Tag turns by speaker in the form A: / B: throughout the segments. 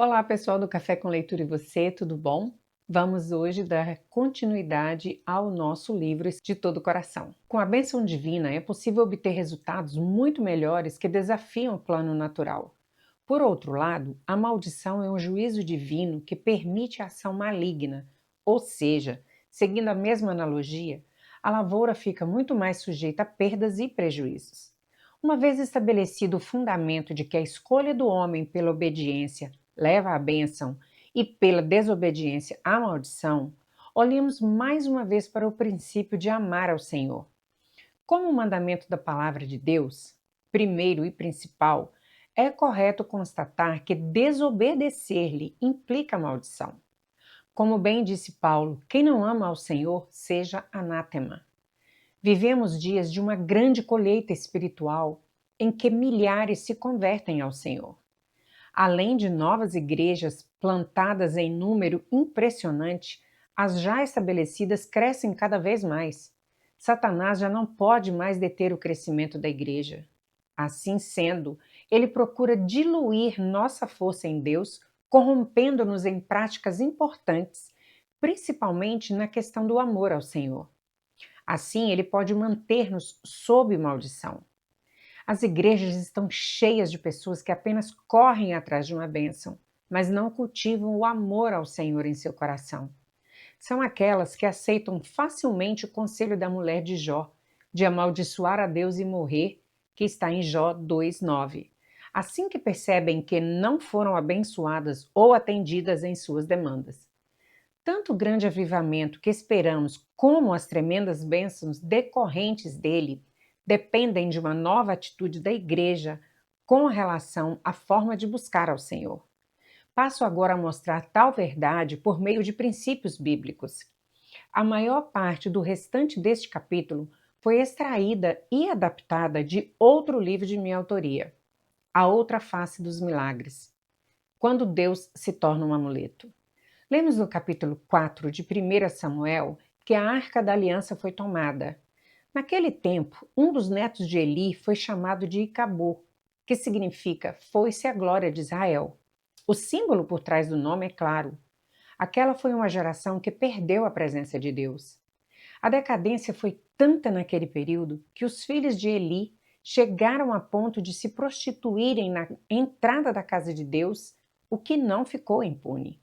A: Olá, pessoal do Café com Leitura e você, tudo bom? Vamos hoje dar continuidade ao nosso livro de todo o coração. Com a bênção divina, é possível obter resultados muito melhores que desafiam o plano natural. Por outro lado, a maldição é um juízo divino que permite a ação maligna, ou seja, seguindo a mesma analogia, a lavoura fica muito mais sujeita a perdas e prejuízos. Uma vez estabelecido o fundamento de que a escolha do homem pela obediência leva à bênção e pela desobediência à maldição, olhemos mais uma vez para o princípio de amar ao Senhor. Como o mandamento da palavra de Deus, primeiro e principal, é correto constatar que desobedecer-lhe implica maldição. Como bem disse Paulo, quem não ama ao Senhor seja anátema. Vivemos dias de uma grande colheita espiritual em que milhares se convertem ao Senhor. Além de novas igrejas plantadas em número impressionante, as já estabelecidas crescem cada vez mais. Satanás já não pode mais deter o crescimento da igreja. Assim sendo, ele procura diluir nossa força em Deus, corrompendo-nos em práticas importantes, principalmente na questão do amor ao Senhor. Assim, ele pode manter-nos sob maldição. As igrejas estão cheias de pessoas que apenas correm atrás de uma bênção, mas não cultivam o amor ao Senhor em seu coração. São aquelas que aceitam facilmente o conselho da mulher de Jó, de amaldiçoar a Deus e morrer, que está em Jó 2:9. Assim que percebem que não foram abençoadas ou atendidas em suas demandas. Tanto o grande avivamento que esperamos como as tremendas bênçãos decorrentes dele dependem de uma nova atitude da igreja com relação à forma de buscar ao Senhor. Passo agora a mostrar tal verdade por meio de princípios bíblicos. A maior parte do restante deste capítulo foi extraída e adaptada de outro livro de minha autoria, A Outra Face dos Milagres, quando Deus se torna um amuleto. Lemos no capítulo 4 de 1 Samuel que a Arca da Aliança foi tomada. Naquele tempo, um dos netos de Eli foi chamado de Icabô, que significa foi-se a glória de Israel. O símbolo por trás do nome é claro. Aquela foi uma geração que perdeu a presença de Deus. A decadência foi tanta naquele período que os filhos de Eli chegaram a ponto de se prostituírem na entrada da casa de Deus, o que não ficou impune.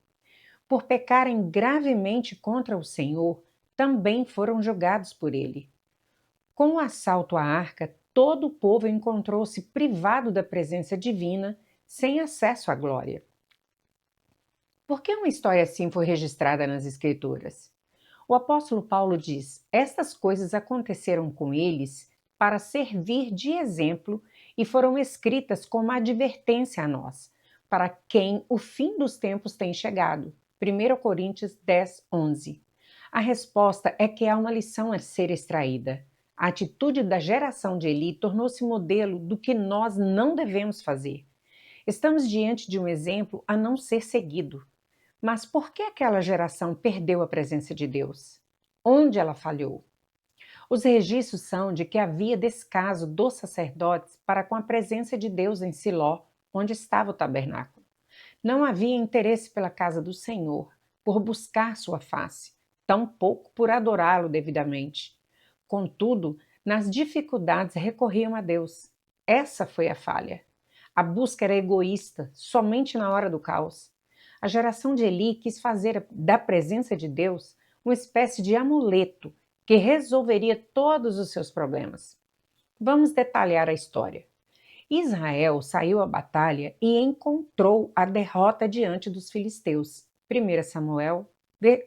A: Por pecarem gravemente contra o Senhor, também foram julgados por ele. Com o assalto à arca, todo o povo encontrou-se privado da presença divina, sem acesso à glória. Por que uma história assim foi registrada nas Escrituras? O apóstolo Paulo diz: estas coisas aconteceram com eles para servir de exemplo e foram escritas como advertência a nós, para quem o fim dos tempos tem chegado. 1 Coríntios 10, 11. A resposta é que há uma lição a ser extraída. A atitude da geração de Eli tornou-se modelo do que nós não devemos fazer. Estamos diante de um exemplo a não ser seguido. Mas por que aquela geração perdeu a presença de Deus? Onde ela falhou? Os registros são de que havia descaso dos sacerdotes para com a presença de Deus em Siló, onde estava o tabernáculo. Não havia interesse pela casa do Senhor, por buscar sua face, tampouco por adorá-lo devidamente. Contudo, nas dificuldades recorriam a Deus. Essa foi a falha. A busca era egoísta, somente na hora do caos. A geração de Eli quis fazer da presença de Deus uma espécie de amuleto que resolveria todos os seus problemas. Vamos detalhar a história. Israel saiu à batalha e encontrou a derrota diante dos filisteus. 1 Samuel,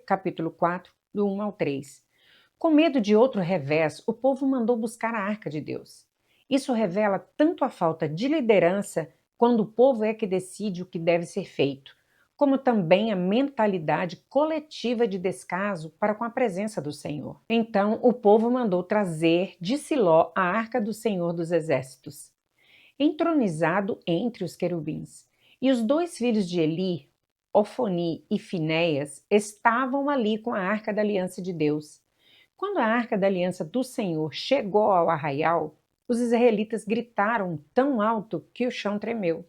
A: capítulo 4, do 1 ao 3. Com medo de outro revés, o povo mandou buscar a arca de Deus. Isso revela tanto a falta de liderança, quando o povo é que decide o que deve ser feito, como também a mentalidade coletiva de descaso para com a presença do Senhor. Então, o povo mandou trazer de Siló a arca do Senhor dos Exércitos, entronizado entre os querubins. E os dois filhos de Eli, Ofni e Finéias, estavam ali com a arca da aliança de Deus. Quando a arca da aliança do Senhor chegou ao arraial, os israelitas gritaram tão alto que o chão tremeu.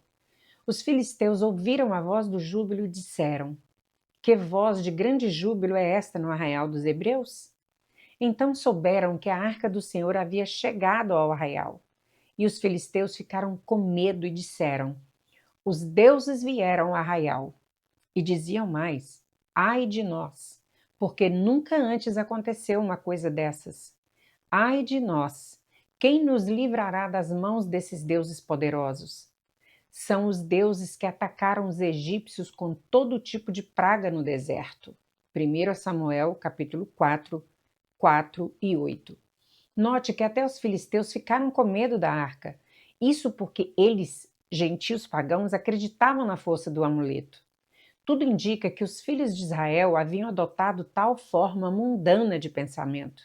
A: Os filisteus ouviram a voz do júbilo e disseram: Que voz de grande júbilo é esta no arraial dos hebreus? Então souberam que a arca do Senhor havia chegado ao arraial. E os filisteus ficaram com medo e disseram: Os deuses vieram ao arraial. E diziam mais: Ai de nós, porque nunca antes aconteceu uma coisa dessas. Ai de nós, quem nos livrará das mãos desses deuses poderosos? São os deuses que atacaram os egípcios com todo tipo de praga no deserto. 1 Samuel, capítulo 4, 4 e 8. Note que até os filisteus ficaram com medo da arca. Isso porque eles, gentios pagãos, acreditavam na força do amuleto. Tudo indica que os filhos de Israel haviam adotado tal forma mundana de pensamento.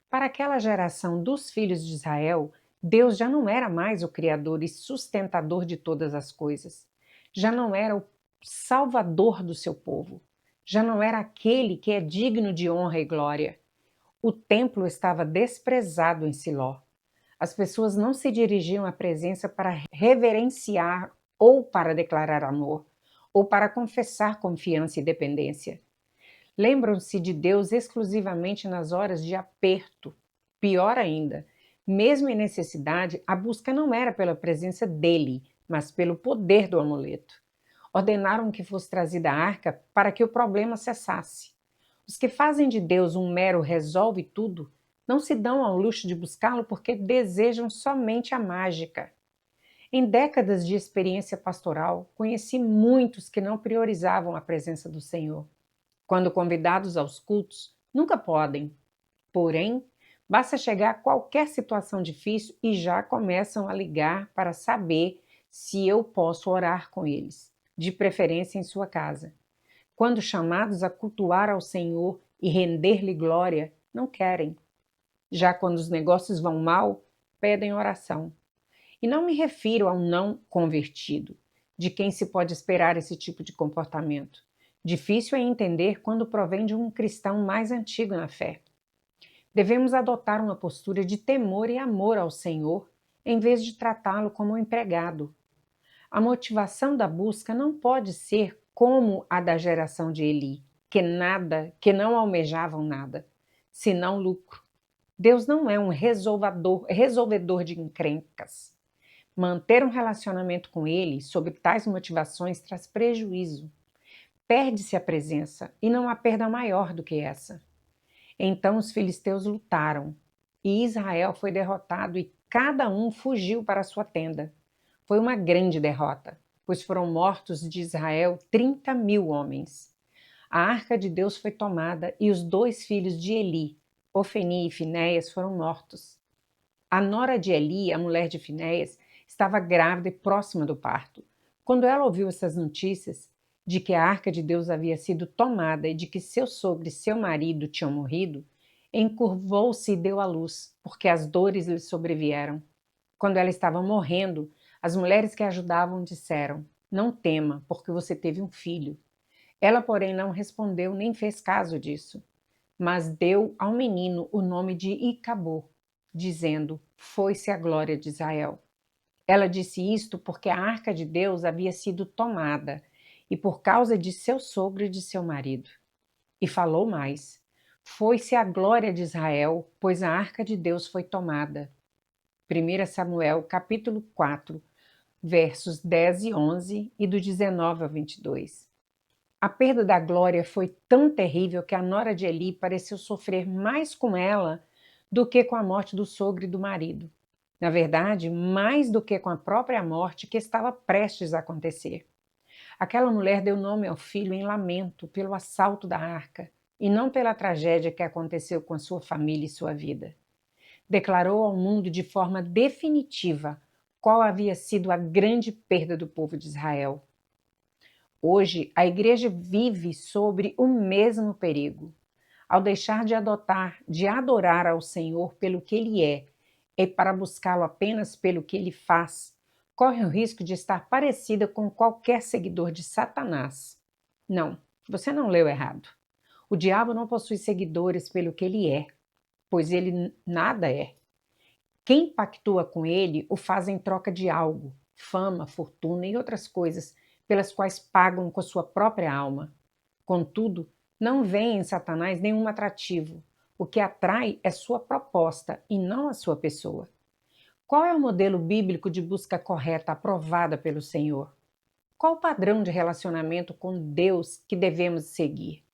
A: Para aquela geração dos filhos de Israel, Deus já não era mais o Criador e sustentador de todas as coisas. Já não era o Salvador do seu povo. Já não era aquele que é digno de honra e glória. O templo estava desprezado em Siló. As pessoas não se dirigiam à presença para reverenciar ou para declarar amor, ou para confessar confiança e dependência. Lembram-se de Deus exclusivamente nas horas de aperto. Pior ainda, mesmo em necessidade, a busca não era pela presença dele, mas pelo poder do amuleto. Ordenaram que fosse trazida a arca para que o problema cessasse. Os que fazem de Deus um mero resolve tudo não se dão ao luxo de buscá-lo porque desejam somente a mágica. Em décadas de experiência pastoral, conheci muitos que não priorizavam a presença do Senhor. Quando convidados aos cultos, nunca podem. Porém, basta chegar a qualquer situação difícil e já começam a ligar para saber se eu posso orar com eles, de preferência em sua casa. Quando chamados a cultuar ao Senhor e render-lhe glória, não querem. Já quando os negócios vão mal, pedem oração. E não me refiro a um não convertido, de quem se pode esperar esse tipo de comportamento. Difícil é entender quando provém de um cristão mais antigo na fé. Devemos adotar uma postura de temor e amor ao Senhor, em vez de tratá-lo como um empregado. A motivação da busca não pode ser como a da geração de Eli, que não almejavam nada, senão lucro. Deus não é um resolvedor de encrencas. Manter um relacionamento com Ele sob tais motivações traz prejuízo. Perde-se a presença, e não há perda maior do que essa. Então os filisteus lutaram, e Israel foi derrotado, e cada um fugiu para sua tenda. Foi uma grande derrota, pois foram mortos de Israel 30.000 homens. A arca de Deus foi tomada, e os 2 filhos de Eli, Ofni e Finéias, foram mortos. A nora de Eli, a mulher de Finéias, estava grávida e próxima do parto. Quando ela ouviu essas notícias, de que a arca de Deus havia sido tomada e de que seu sogro e seu marido tinham morrido, encurvou-se e deu à luz, porque as dores lhe sobrevieram. Quando ela estava morrendo, as mulheres que a ajudavam disseram: Não tema, porque você teve um filho. Ela, porém, não respondeu nem fez caso disso, mas deu ao menino o nome de Icabô, dizendo: Foi-se a glória de Israel. Ela disse isto porque a arca de Deus havia sido tomada, e por causa de seu sogro e de seu marido. E falou mais: Foi-se a glória de Israel, pois a arca de Deus foi tomada. 1 Samuel, capítulo 4, versos 10 e 11 e do 19 ao 22. A perda da glória foi tão terrível que a nora de Eli pareceu sofrer mais com ela do que com a morte do sogro e do marido. Na verdade, mais do que com a própria morte que estava prestes a acontecer. Aquela mulher deu nome ao filho em lamento pelo assalto da arca e não pela tragédia que aconteceu com a sua família e sua vida. Declarou ao mundo de forma definitiva qual havia sido a grande perda do povo de Israel. Hoje, a igreja vive sobre o mesmo perigo. Ao deixar de adorar ao Senhor pelo que Ele é, e para buscá-lo apenas pelo que Ele faz, corre o risco de estar parecida com qualquer seguidor de Satanás. Não, você não leu errado. O diabo não possui seguidores pelo que ele é, pois ele nada é. Quem pactua com ele o faz em troca de algo, fama, fortuna e outras coisas, pelas quais pagam com a sua própria alma. Contudo, não vê em Satanás nenhum atrativo. O que atrai é sua proposta e não a sua pessoa. Qual é o modelo bíblico de busca correta aprovada pelo Senhor? Qual o padrão de relacionamento com Deus que devemos seguir?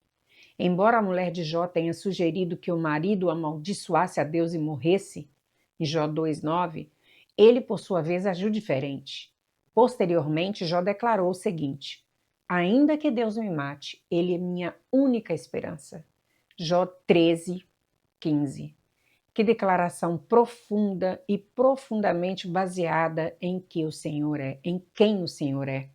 A: Embora a mulher de Jó tenha sugerido que o marido amaldiçoasse a Deus e morresse, em Jó 2,9, ele, por sua vez, agiu diferente. Posteriormente, Jó declarou o seguinte: ainda que Deus me mate, ele é minha única esperança. Jó 13,15. Que declaração profunda e profundamente baseada em que o Senhor é, em quem o Senhor é.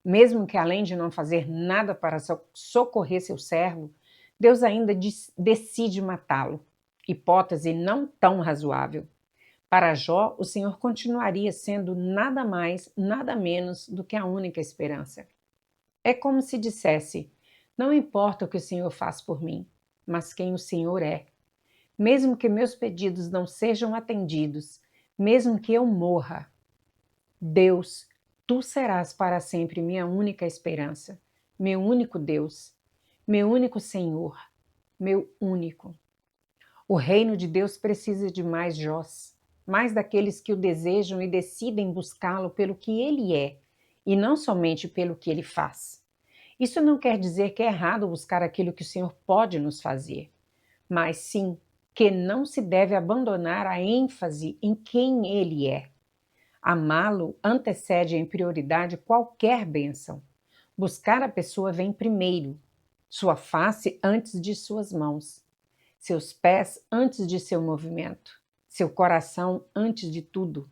A: Mesmo que além de não fazer nada para socorrer seu servo, Deus ainda decide matá-lo. Hipótese não tão razoável. Para Jó, o Senhor continuaria sendo nada mais, nada menos do que a única esperança. É como se dissesse: não importa o que o Senhor faz por mim, mas quem o Senhor é. Mesmo que meus pedidos não sejam atendidos, mesmo que eu morra, Deus, tu serás para sempre minha única esperança, meu único Deus, meu único Senhor, meu único. O reino de Deus precisa de mais Jós, mais daqueles que o desejam e decidem buscá-lo pelo que ele é, e não somente pelo que ele faz. Isso não quer dizer que é errado buscar aquilo que o Senhor pode nos fazer, mas sim que não se deve abandonar a ênfase em quem ele é. Amá-lo antecede em prioridade qualquer bênção. Buscar a pessoa vem primeiro, sua face antes de suas mãos, seus pés antes de seu movimento, seu coração antes de tudo.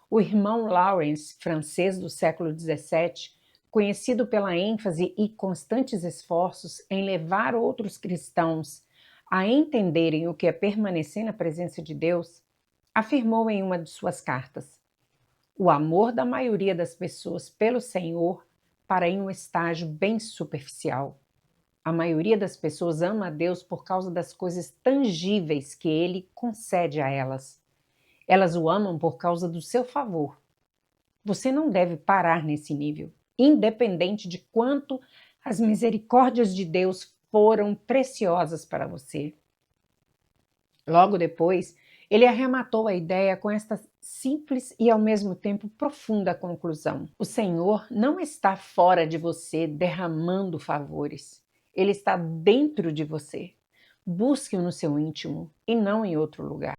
A: O irmão Lawrence, francês do século XVII, conhecido pela ênfase e constantes esforços em levar outros cristãos a entenderem o que é permanecer na presença de Deus, afirmou em uma de suas cartas: o amor da maioria das pessoas pelo Senhor para em um estágio bem superficial. A maioria das pessoas ama a Deus por causa das coisas tangíveis que Ele concede a elas. Elas o amam por causa do seu favor. Você não deve parar nesse nível, independente de quanto as misericórdias de Deus foram preciosas para você. Logo depois, ele arrematou a ideia com esta simples e ao mesmo tempo profunda conclusão: o Senhor não está fora de você derramando favores. Ele está dentro de você. Busque-o no seu íntimo e não em outro lugar.